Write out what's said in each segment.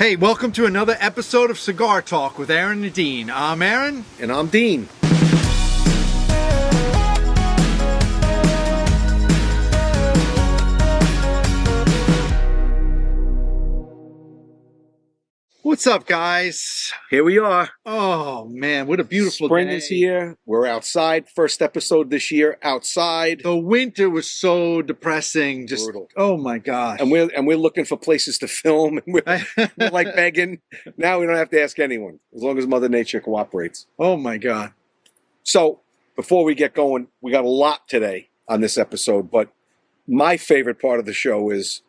Hey, welcome to another episode of Cigar Talk with Aaron and Dean. I'm Aaron. And I'm Dean. What's up, guys? Here we are. Oh, man, what a beautiful Spring day. is here. We're outside. First episode this year, outside. The winter was so depressing. Just Brutal. Oh, my gosh. And we're looking for places to film. And we're like begging. Now we don't have to ask anyone, as long as Mother Nature cooperates. Oh, my God. So, before we get going, we got a lot today on this episode. But my favorite part of the show is,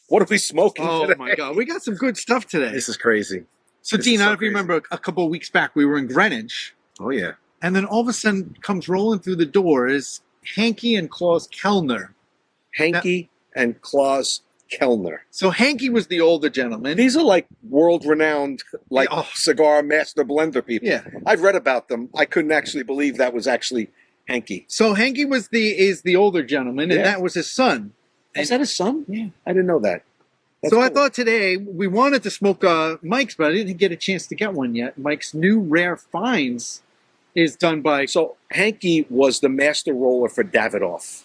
what are we smoking today? Oh, my God. We got some good stuff today. This is crazy. So, This Dean, is I so don't know if you remember a couple of weeks back, we were in Greenwich. Oh, yeah. And then all of a sudden comes rolling through the door is Hendrik and Klaas Kelner. Hendrik and Klaas Kelner. So Hendrik was the older gentleman. These are like world-renowned, like Yeah, oh. cigar master blender people. Yeah. I've read about them. I couldn't actually believe that was actually Hendrik. So Hendrik is the older gentleman, and Yeah. that was his son. Is that his son? Yeah. I didn't know that. That's So I cool. thought today we wanted to smoke Mike's, but I didn't get a chance to get one yet. Mike's new rare finds is done by. So Hendrik was the master roller for Davidoff.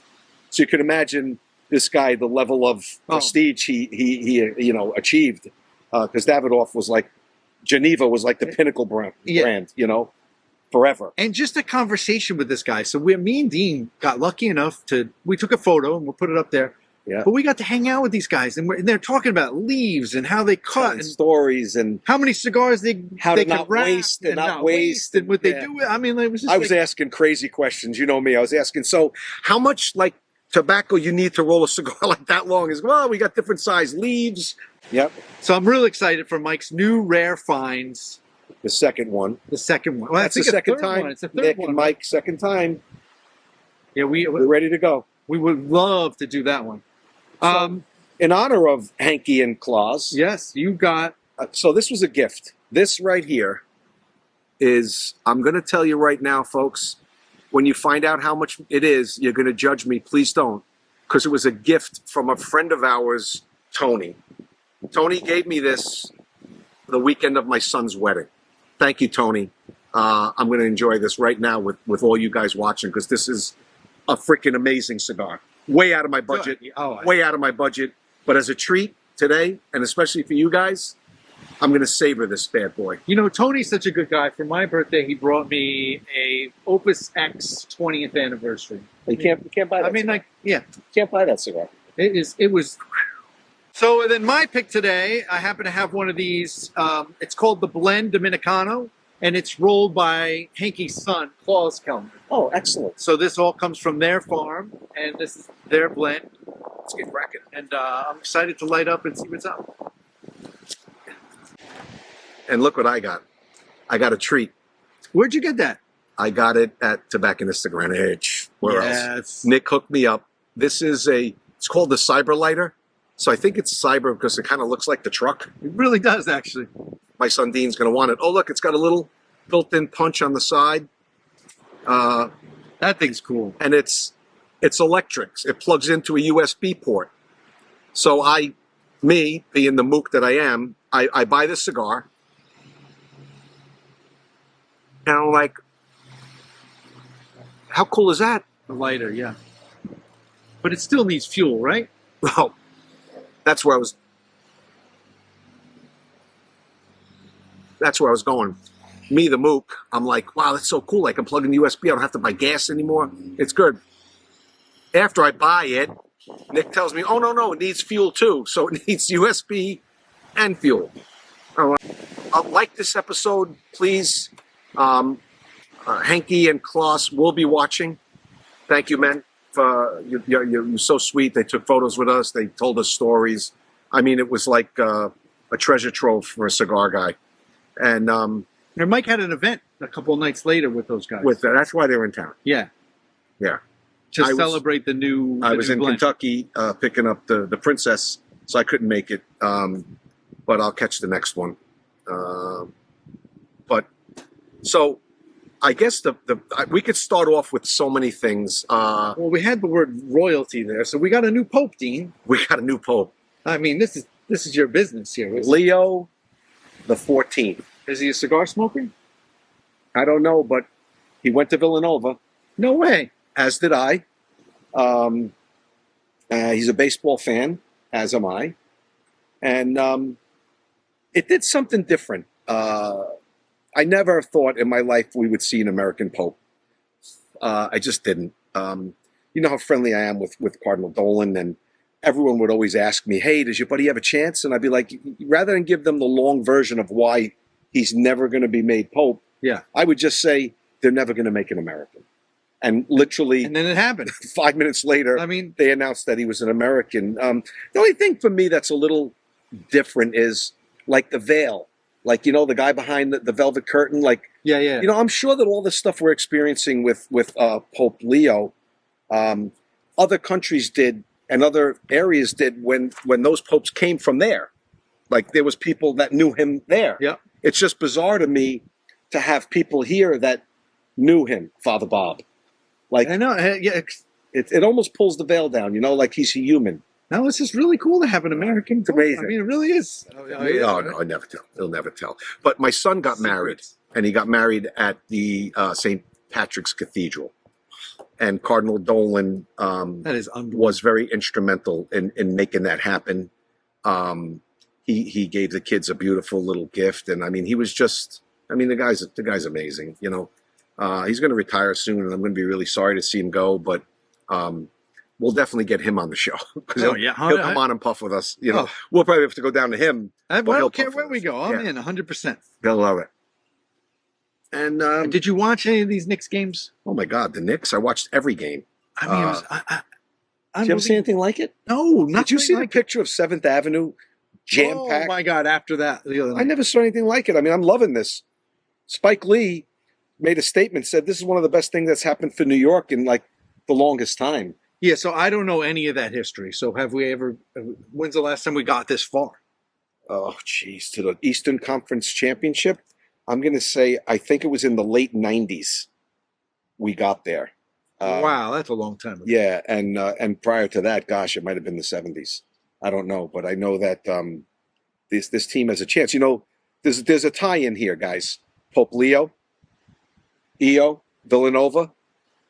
So you can imagine this guy, the level of prestige he achieved, because Davidoff was like, Geneva was like the pinnacle brand, forever. And just a conversation with this guy. So me and Dean got lucky enough we took a photo and we'll put it up there. Yeah. But we got to hang out with these guys, and they're talking about leaves and how they cut and stories and how many cigars how they to not could wrap waste and not waste and what they yeah. do. I mean, it was just I was asking crazy questions. You know me. I was asking, so how much like tobacco you need to roll a cigar like that long? Is well, we got different size leaves. Yep. So I'm really excited for Mike's new rare finds. The second one. The second one. Well, That's I the think second a third time. one. It's the third Nick one. and Mike, second time. Yeah, We're ready to go. we would love to do that one. In honor of Hendrik and Klaas, Yes, you got. so this was a gift. This right here is, I'm going to tell you right now, folks, when you find out how much it is, you're going to judge me. Please don't, because it was a gift from a friend of ours, Tony. Tony gave me this the weekend of my son's wedding. Thank you, Tony. I'm going to enjoy this right now with all you guys watching, because this is a freaking amazing cigar. Way out of my budget. Way out of my budget. But as a treat today, and especially for you guys, I'm going to savor this bad boy. You know, Tony's such a good guy. For my birthday, he brought me a Opus X 20th anniversary. You can't buy that. I mean, cigar. like, yeah, You can't buy that cigar. it was. So then my pick today, I happen to have one of these. It's called the Blend Dominicano, and it's rolled by Hendrik's son, Klaas Kelner. Oh, excellent. So this all comes from their farm, and this is their blend. Let's get cracking. And I'm excited to light up and see what's up. And look what I got. I got a treat. Where'd you get that? I got it at Tobacconista Greenwich. Where else? Yes. Nick hooked me up. This is it's called the Cyber Lighter. So I think it's cyber because it kind of looks like the truck. It really does, actually. My son Dean's going to want it. Oh, look, it's got a little built-in punch on the side. That thing's cool. And it's electric. It plugs into a USB port. So me, being the mook that I am, I buy this cigar. And I'm like, how cool is that? The lighter, yeah. But it still needs fuel, right? Well, that's where I was going. Me, the mook, I'm like, wow, that's so cool. I can plug in the USB. I don't have to buy gas anymore. It's good. After I buy it, Nick tells me, oh, no, it needs fuel too. So it needs USB and fuel. Like this episode, please. Hendrik and Klaas will be watching. Thank you, men. You're so sweet. They took photos with us. They told us stories. I mean, it was like a treasure trove for a cigar guy. And Mike had an event a couple of nights later with those guys. That's why they were in town. Yeah. Yeah. To I was- celebrate the new. I was in blend. Kentucky picking up the Princess, so I couldn't make it. But I'll catch the next one. So I guess we could start off with so many things. Well, we had the word royalty there, so we got a new pope, Dean. We got a new pope. I mean, this is This is your business here. Leo the 14th. Is he a cigar smoker? I don't know, but he went to Villanova, No way. as did I. He's a baseball fan, as am I. And it did something different. I never thought in my life we would see an American Pope. I just didn't. You know how friendly I am with Cardinal Dolan, and everyone would always ask me, hey, does your buddy have a chance? And I'd be like, rather than give them the long version of why he's never going to be made Pope, Yeah. I would just say they're never going to make an American. And literally And then it happened. 5 minutes later, I mean, they announced that he was an American. The only thing for me that's a little different is like the veil. Like, you know, the guy behind the velvet curtain. Like, yeah. you know, I'm sure that all the stuff we're experiencing with Pope Leo, other countries did and other areas did when those popes came from there. Like, there was people that knew him there. Yeah. It's just bizarre to me to have people here that knew him, Father Bob. Like, I know. Yeah. it almost pulls the veil down, you know, like he's a human. No, it's just really cool to have an American. It's amazing. I mean, it really is. Oh, no, I never tell. He'll never tell. But my son got married, and he got married at the St. Patrick's Cathedral. And Cardinal Dolan That is unbelievable. was very instrumental in making that happen. He gave the kids a beautiful little gift, and I mean, he was just. I mean, the guy's amazing. You know, he's going to retire soon, and I'm going to be really sorry to see him go. But we'll definitely get him on the show because he'll come on and puff with us. You know, we'll probably have to go down to him. I but he'll don't care puff where with we us. go. I'm Yeah. in 100%. They'll love it. And Did you watch any of these Knicks games? oh my God, the Knicks! I watched every game. I mean, it was, Did you ever see anything like it? No, Did you see the picture of 7th Avenue jam Oh packed? my God! After that, the other I night. never saw anything like it. I mean, I'm loving this. Spike Lee made a statement, said this is one of the best things that's happened for New York in like the longest time. Yeah, so I don't know any of that history. So have we ever? When's the last time we got this far? Oh, geez, to the Eastern Conference Championship. I'm going to say I think it was in the late 90s we got there. Wow, that's a long time ago. Yeah, and prior to that, gosh, it might have been the 70s. I don't know, but I know that this team has a chance. You know, there's a tie-in here, guys. Pope Leo, Eo, Villanova.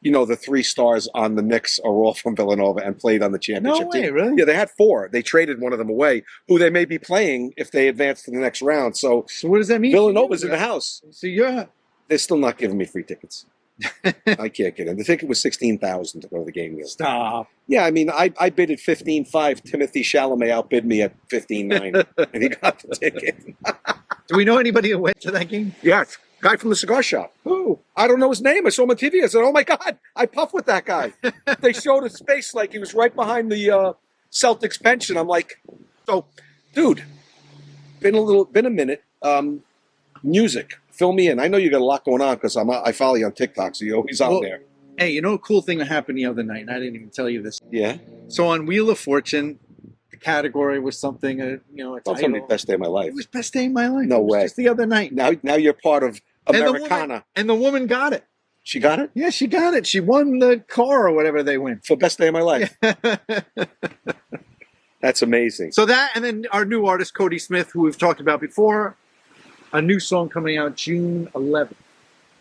You know, the 3 stars on the Knicks are all from Villanova and played on the championship No way, team. really? Yeah, they had 4. They traded one of them away, who they may be playing if they advance to the next round. So So what does that mean? Villanova's in the house. So you're They're still not giving me free tickets. I can't get in. The ticket was $16,000 to go to the game. stop. Yeah, I mean, I bid at 15.5. Timothy Chalamet outbid me at 15.9, and he got the ticket. Do we know anybody who went to that game? Yes, guy from the cigar shop. Who? I don't know his name. I saw him on TV. I said, "Oh my God, I puffed with that guy." They showed his face like he was right behind the Celtics bench, and I'm like, "So, dude, been a minute. Music, fill me in. I know you got a lot going on because I follow you on TikTok, so you're always out there." Hey, you know a cool thing that happened the other night, and I didn't even tell you this. Yeah, So on Wheel of Fortune, the category was something, a that's gonna be the best day of my life. It was best day of my life. No It was way. Just the other night. Now you're part of And the Americana. And the woman got it. She got it Yeah, she got it. She won the car or whatever they win. for best day of my life. That's amazing. So that, and then our new artist, Cody Smith, who we've talked about before, a new song coming out June 11th.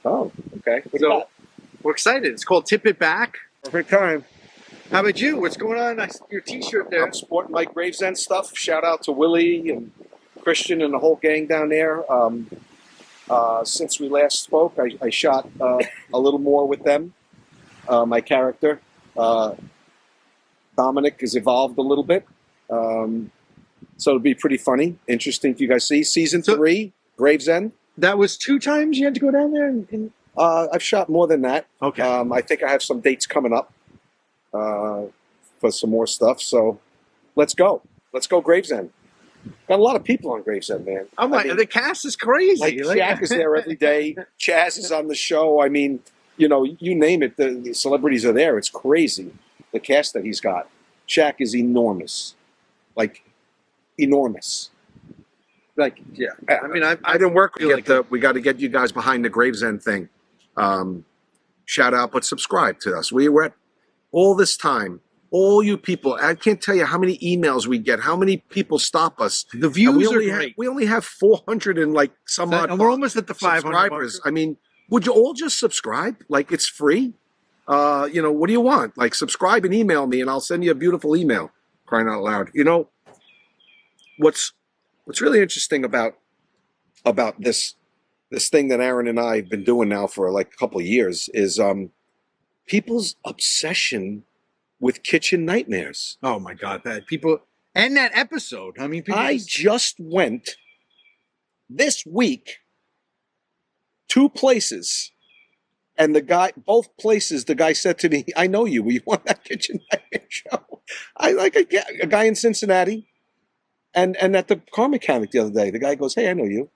Oh, okay. So we're excited. It's called Tip It Back. Perfect time. How about you? What's going on? I see your t-shirt there. I'm sporting my Gravesend stuff. Shout out to Willie and Christian and the whole gang down there. Since we last spoke, I shot a little more with them. My character, Dominic, has evolved a little bit. So it'll be pretty funny, interesting for you guys to see. Season 3, Gravesend. That was 2 times you had to go down there? I've shot more than that. Okay. I think I have some dates coming up for some more stuff. So let's go. Let's go Gravesend. Got a lot of people on Gravesend, man. Oh my! I mean, The cast is crazy. like Shaq is there every day. Chaz is on the show. I mean, you know, you name it. The celebrities are there. It's crazy. The cast that he's got. Shaq is enormous. Like, enormous. Like, yeah. I mean, I didn't work. feel like We got to get you guys behind the Gravesend thing. Shout out, but subscribe to us. We were at all this time all you people. I can't tell you how many emails we get, how many people stop us. The views are great. great. We only have 400 and like some odd. And we're almost at the 500 subscribers. marker. I mean, would you all just subscribe? Like, it's free. What do you want? Like, subscribe and email me, and I'll send you a beautiful email. Crying out loud. What's really interesting about this thing that Aaron and I have been doing now for like a couple of years is people's obsession with kitchen nightmares. Oh my God, that people and that episode. I mean, people I just went this week 2 places, and both places, the guy said to me, "I know you. Will you want that kitchen nightmare show?" I like a guy in Cincinnati, and at the car mechanic the other day, the guy goes, "Hey, I know you.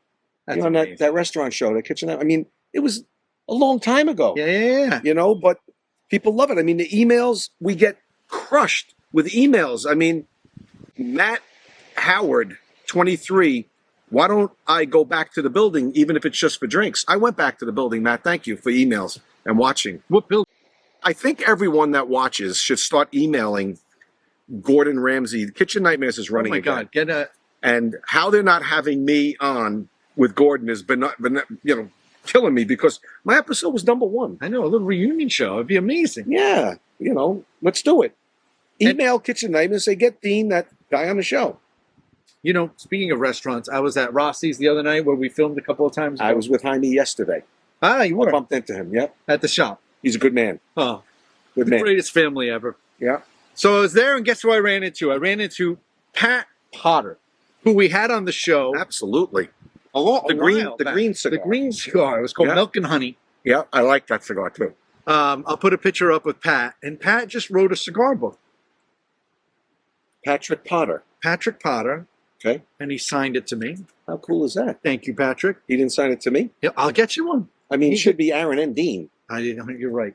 That's On that restaurant show, that kitchen." I mean, it was a long time ago. Yeah. But people love it. I mean, the emails, we get crushed with emails. I mean, Matt Howard, 23. Why don't I go back to the building, even if it's just for drinks? I went back to the building, Matt. Thank you for emails and watching. What building? I think everyone that watches should start emailing Gordon Ramsay. Kitchen Nightmares is running. Oh my again. God, And how they're not having me on with Gordon has been killing me, because my episode was #1. I know, a little reunion show. It'd be amazing. Yeah, let's do it. Email Kitchen Nightmares, say, get Dean, that guy, on the show. Speaking of restaurants, I was at Rossi's the other night where we filmed a couple of times ago. I was with Jaime yesterday. Ah, you were? I bumped into him, yep. At the shop. He's a good man. Oh, Good the man. greatest family ever. Yeah. So I was there, and guess who I ran into? I ran into Pat Potter, who we had on the show. Absolutely. The green cigar. The green cigar. It was called Milk and Honey. Yeah, I like that cigar too. I'll put a picture up with Pat, and Pat just wrote a cigar book. Patrick Potter. Patrick Potter. Okay. And he signed it to me. How cool is that? Thank you, Patrick. He didn't sign it to me? Yeah, I'll get you one. I mean, it should be Aaron and Dean. You're right.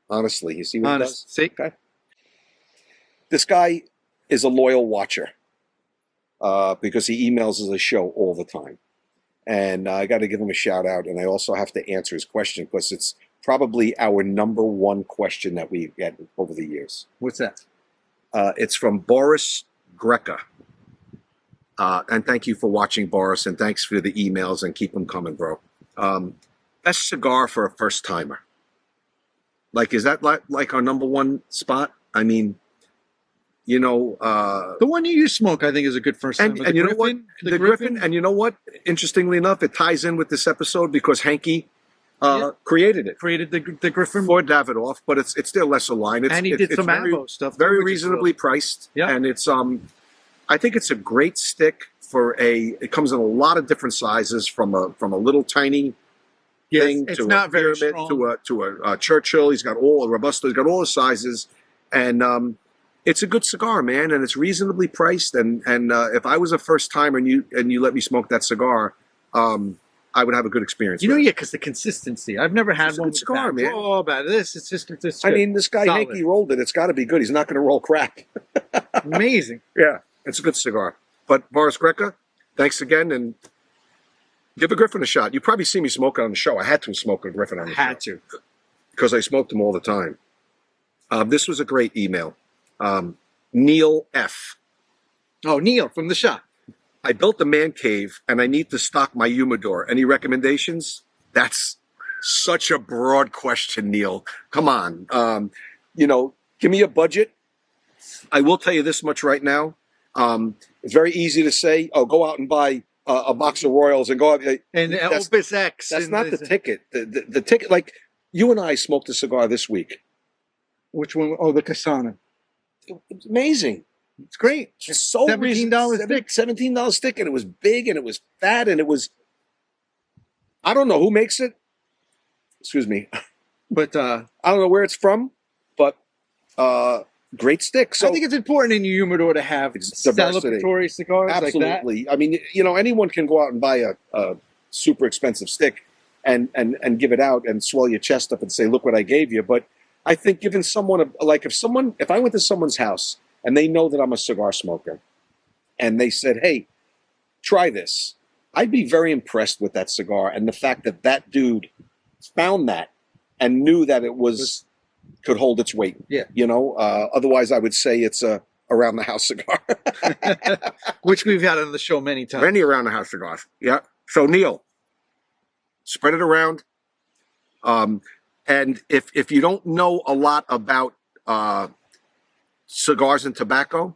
Honestly, you see what he does? See? Okay. This guy is a loyal watcher because he emails us a show all the time. And I got to give him a shout out. And I also have to answer his question because it's probably our #1 question that we get over the years. What's that? It's from Boris Greca. And thank you for watching, Boris. And thanks for the emails, and keep them coming, bro. Best cigar for a first timer. Like, is that like our #1 spot? I mean, the one you smoke, I think, is a good first time. And you know what? The Griffin. And you know what? Interestingly enough, it ties in with this episode because Hanky created it. Created the Griffin for Davidoff, but it's still lesser line. And he did some Avo stuff. Very reasonably priced. Yeah. And it's I think it's a great stick for it comes in a lot of different sizes, from a little tiny thing it's to not a very pyramid strong. to a Churchill. He's got all a Robusto. He's got all the sizes, and it's a good cigar, man, and it's reasonably priced. And if I was a first timer and you let me smoke that cigar, I would have a good experience. Because the consistency. I've never had one with cigar, a bad man. draw about this. It's just I mean, this guy Solid. Hanky rolled it. It's got to be good. He's not going to roll crap. Amazing. Yeah, it's a good cigar. But Boris Greca, thanks again, and give a Griffin a shot. You probably see me smoke it on the show. I had to smoke a Griffin on the show. Had to. Because I smoked them all the time. This was a great email. Neil F. Oh, Neil from the shop. I built a man cave, and I need to stock my humidor. Any recommendations? That's such a broad question, Neil. Come on. Give me a budget. I will tell you this much right now. It's very easy to say, go out and buy a box of Royals and go out. And Opus X. That's not the ticket. The ticket, like, you and I smoked a cigar this week. Which one? Oh, the Kasana. It's amazing. It's great. It's so $17 stick. $17 stick, and it was big, and it was fat, and it was. I don't know who makes it. Excuse me, but I don't know where it's from, but great stick. So I think it's important in your humidor to have celebratory cigars. Absolutely. Like that. I mean, anyone can go out and buy a super expensive stick and give it out and swell your chest up and say, "Look what I gave you." But I think giving someone if I went to someone's house and they know that I'm a cigar smoker, and they said, "Hey, try this," I'd be very impressed with that cigar, and the fact that dude found that and knew that it was could hold its weight. Yeah. You know, otherwise I would say it's a around the house cigar. Which we've had on the show many times. Many around the house cigars. Yeah. So Neil, spread it around. And if you don't know a lot about cigars and tobacco,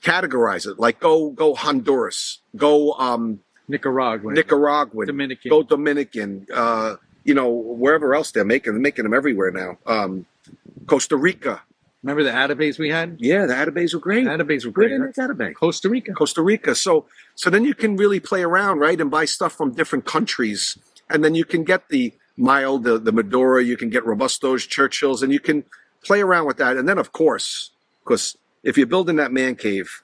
categorize it. Like go Honduras, go Nicaraguan, Dominican, go Dominican. You know, wherever else they're making them everywhere now. Costa Rica. Remember the Atabes we had? Yeah, the Atabes were great. Atabes were great. Where did Atabes? Costa Rica. Costa Rica. So then you can really play around, right, and buy stuff from different countries, and then you can get the mild, the Maduro, you can get Robustos, Churchills, and you can play around with that. And then, of course, because if you're building that man cave,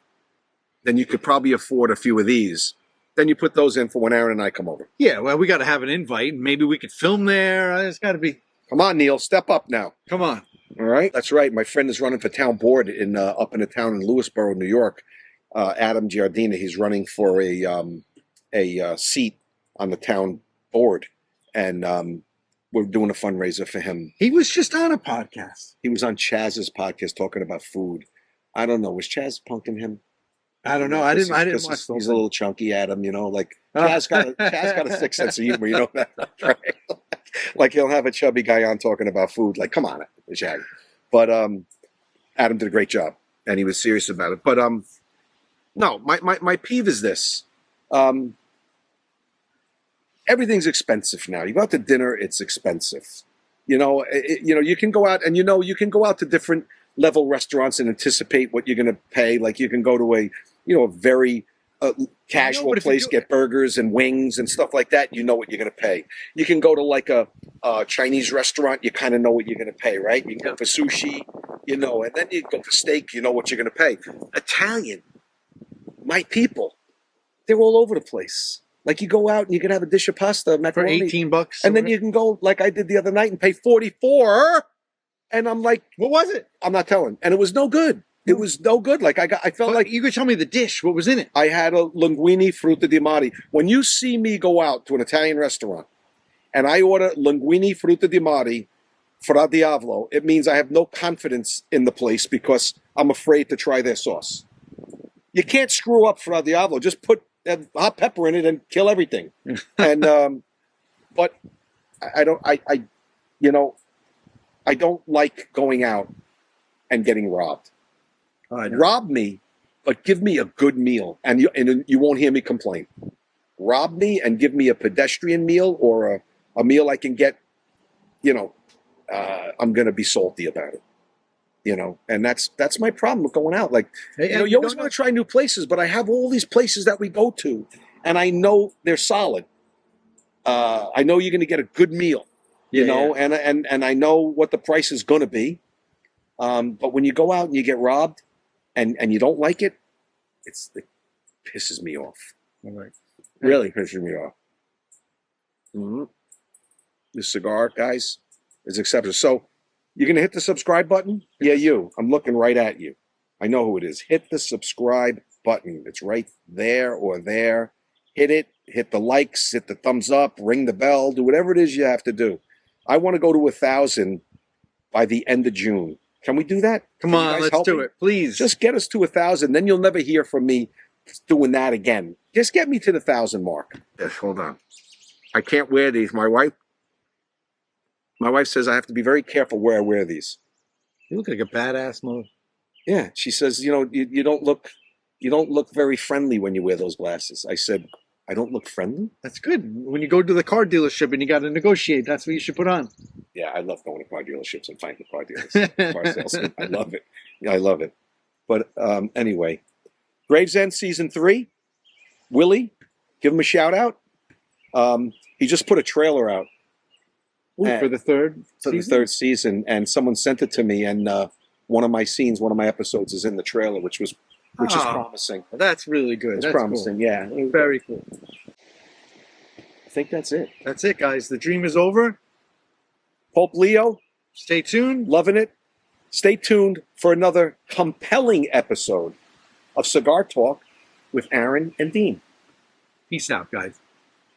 then you could probably afford a few of these. Then you put those in for when Aaron and I come over. Yeah, well, we got to have an invite. Maybe we could film there. It's got to be. Come on, Neil, step up now. Come on. All right, that's right. My friend is running for town board in up in a town in Lewisboro, New York. Adam Giardina. He's running for a seat on the town board, and we're doing a fundraiser for him. He was just on a podcast. He was on Chaz's podcast talking about food. I don't know. Was Chaz punking him? I don't know. I didn't watch the He's a little chunky, Adam. You know, like Chaz got a sick sense of humor. You know that, right? Like he'll have a chubby guy on talking about food. Like, come on, Chaz. But Adam did a great job, and he was serious about it. But no, my peeve is this. Everything's expensive now. You go out to dinner, it's expensive. You know, you can go out and you can go out to different level restaurants and anticipate what you're going to pay. Like you can go to a very casual place, get burgers and wings and stuff like that. You know what you're going to pay. You can go to like a Chinese restaurant. You kind of know what you're going to pay, right? You can go for sushi, and then you go for steak. You know what you're going to pay. Italian, my people, they're all over the place. Like you go out and you can have a dish of pasta, macaroni, for $18, and then you can go like I did the other night and pay $44. And I'm like, what was it? I'm not telling. And it was no good. It was no good. Like I felt like you could tell me the dish. What was in it? I had a linguine frutta di mare. When you see me go out to an Italian restaurant and I order linguine frutta di mare fra diavolo, it means I have no confidence in the place because I'm afraid to try their sauce. You can't screw up fra diavolo. Just put hot pepper in it and kill everything. And but I don't like going out and getting robbed. Rob me, but give me a good meal, and you won't hear me complain. Rob me and give me a pedestrian meal or a meal I can get. I'm going to be salty about it. And that's my problem with going out. Like, you always want to try new places, but I have all these places that we go to, and I know they're solid. I know you're going to get a good meal. And I know what the price is going to be. But when you go out and you get robbed and you don't like it, it pisses me off. Right. Really pisses me off. Mm-hmm. The cigar, guys, is exceptional. So you're going to hit the subscribe button? Yeah, you. I'm looking right at you. I know who it is. Hit the subscribe button. It's right there or there. Hit it. Hit the likes. Hit the thumbs up. Ring the bell. Do whatever it is you have to do. I want to go to 1,000 by the end of June. Can we do that? Come on, let's do it, please. Just get us to 1,000, then you'll never hear from me doing that again. Just get me to the 1,000 mark. Yes, hold on. I can't wear these. My wife says I have to be very careful where I wear these. You look like a badass mother. Yeah, she says, you don't look very friendly when you wear those glasses. I said, I don't look friendly? That's good. When you go to the car dealership and you got to negotiate, that's what you should put on. Yeah, I love going to car dealerships and finding car dealers, car salesmen. I love it. Yeah, I love it. But anyway, Gravesend Season 3, Willie, give him a shout out. He just put a trailer out. For the third season? The third season, and someone sent it to me, and one of my episodes is in the trailer, which is promising. That's really good. It's promising, cool. Yeah. Very cool. I think that's it. That's it, guys. The dream is over. Pope Leo. Stay tuned. Loving it. Stay tuned for another compelling episode of Cigar Talk with Aaron and Dean. Peace out, guys.